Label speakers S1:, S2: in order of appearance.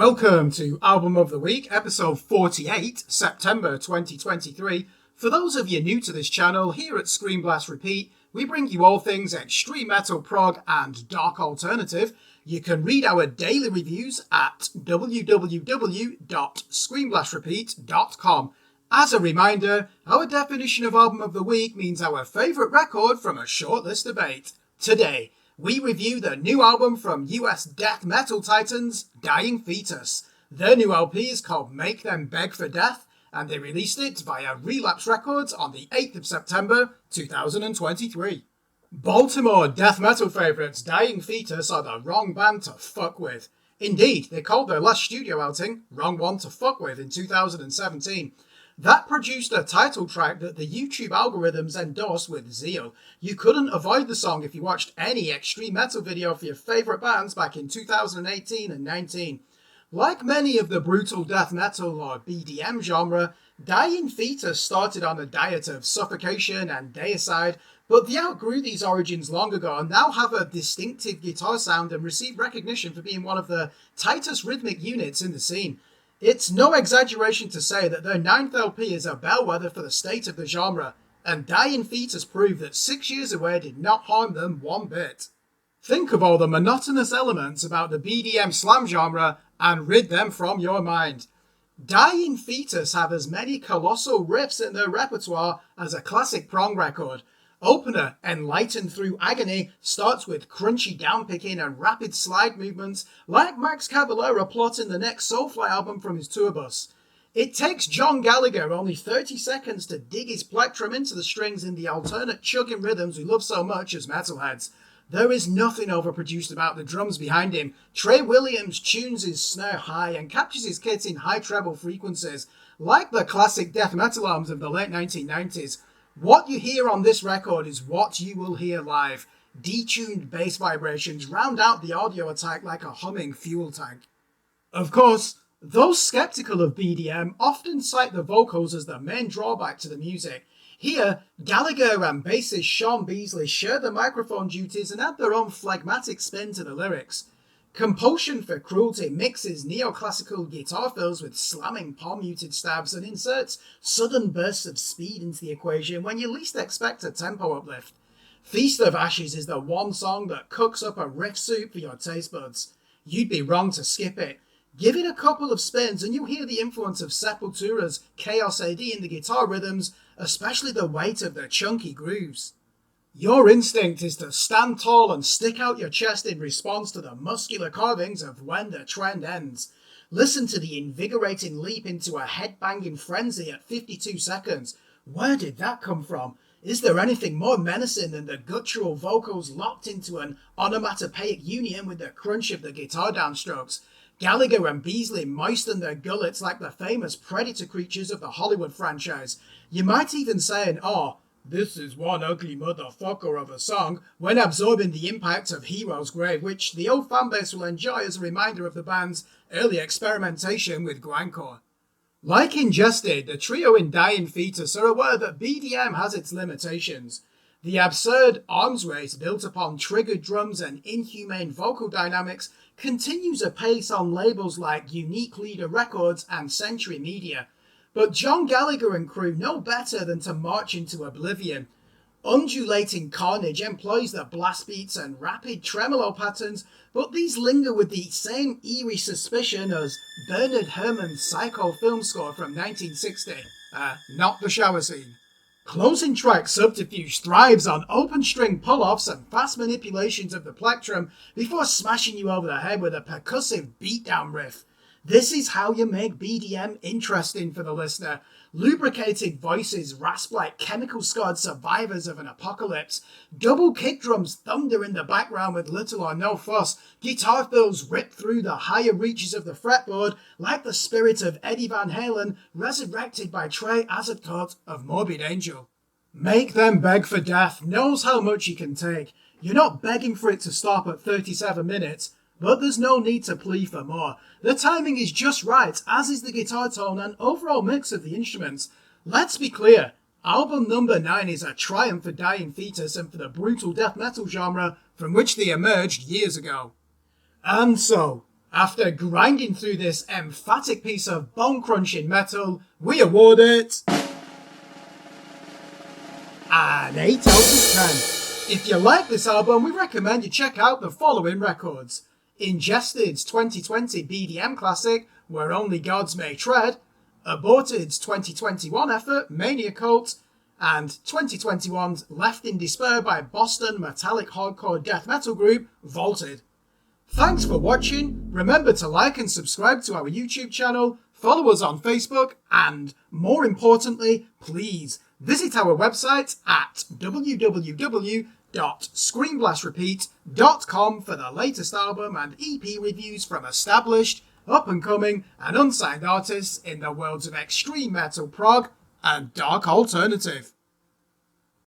S1: Welcome to Album of the Week, episode 48, September 2023. For those of you new to this channel, here at Screen Blast Repeat, we bring you all things extreme metal, prog, and dark alternative. You can read our daily reviews at www.screenblastrepeat.com. As a reminder, our definition of Album of the Week means our favourite record from a shortlist debate. Today, we review the new album from US death metal titans, Dying Fetus. Their new LP is called Make Them Beg for Death, and they released it via Relapse Records on the 8th of September 2023. Baltimore death metal favourites Dying Fetus are the wrong band to fuck with. Indeed, they called their last studio outing Wrong One to Fuck With in 2017. That produced a title track that the YouTube algorithms endorsed with zeal. You couldn't avoid the song if you watched any extreme metal video for your favourite bands back in 2018 and 19. Like many of the brutal death metal or BDM genre, Dying Fetus started on a diet of suffocation and deicide, but they outgrew these origins long ago and now have a distinctive guitar sound and receive recognition for being one of the tightest rhythmic units in the scene. It's no exaggeration to say that their 9th LP is a bellwether for the state of the genre, and Dying Fetus proved that 6 years away did not harm them one bit. Think of all the monotonous elements about the BDM slam genre and rid them from your mind. Dying Fetus have as many colossal riffs in their repertoire as a classic prong record. Opener, Enlightened Through Agony, starts with crunchy downpicking and rapid slide movements like Max Cavalera plotting the next Soulfly album from his tour bus. It takes John Gallagher only 30 seconds to dig his plectrum into the strings in the alternate chugging rhythms we love so much as metalheads. There is nothing overproduced about the drums behind him. Trey Williams tunes his snare high and captures his kit in high treble frequencies. Like the classic death metal albums of the late 1990s, what you hear on this record is what you will hear live. Detuned bass vibrations round out the audio attack like a humming fuel tank. Of course, those skeptical of BDM often cite the vocals as the main drawback to the music. Here, Gallagher and bassist Sean Beasley share the microphone duties and add their own phlegmatic spin to the lyrics. Compulsion for Cruelty mixes neoclassical guitar fills with slamming palm-muted stabs and inserts sudden bursts of speed into the equation when you least expect a tempo uplift. Feast of Ashes is the one song that cooks up a riff soup for your taste buds. You'd be wrong to skip it. Give it a couple of spins and you'll hear the influence of Sepultura's Chaos AD in the guitar rhythms, especially the weight of the chunky grooves. Your instinct is to stand tall and stick out your chest in response to the muscular carvings of When the Trend Ends. Listen to the invigorating leap into a head-banging frenzy at 52 seconds. Where did that come from? Is there anything more menacing than the guttural vocals locked into an onomatopoeic union with the crunch of the guitar downstrokes? Gallagher and Beasley moisten their gullets like the famous predator creatures of the Hollywood franchise. You might even say in awe, "This is one ugly motherfucker of a song," when absorbing the impact of Hero's Grave, which the old fanbase will enjoy as a reminder of the band's early experimentation with grindcore. Like Ingested, the trio in Dying Fetus are aware that BDM has its limitations. The absurd arms race built upon triggered drums and inhumane vocal dynamics continues apace on labels like Unique Leader Records and Century Media. But John Gallagher and crew know better than to march into oblivion. Undulating carnage employs the blast beats and rapid tremolo patterns, but these linger with the same eerie suspicion as Bernard Herrmann's Psycho film score from 1960. Not the shower scene. Closing track Subterfuge thrives on open string pull-offs and fast manipulations of the plectrum before smashing you over the head with a percussive beatdown riff. This is how you make BDM interesting for the listener. Lubricated voices rasp like chemical-scarred survivors of an apocalypse. Double kick drums thunder in the background with little or no fuss. Guitar fills rip through the higher reaches of the fretboard like the spirit of Eddie Van Halen resurrected by Trey Azartot of Morbid Angel. Make Them Beg for Death knows how much you can take. You're not begging for it to stop at 37 minutes. But there's no need to plead for more. The timing is just right, as is the guitar tone and overall mix of the instruments. Let's be clear, album number 9 is a triumph for Dying Fetus and for the brutal death metal genre from which they emerged years ago. And so, After grinding through this emphatic piece of bone-crunching metal, we award it an 8 out of 10. If you like this album, we recommend you check out the following records: Ingested's 2020 BDM classic, Where Only Gods May Tread, Aborted's 2021 effort, Mania Cult, and 2021's Left in Despair by Boston metallic hardcore death metal group, Vaulted. Thanks for watching. Remember to like and subscribe to our YouTube channel, follow us on Facebook, and more importantly, please visit our website at www.screenblastrepeat.com for the latest album and EP reviews from established, up-and-coming, and unsigned artists in the worlds of extreme metal prog and dark alternative.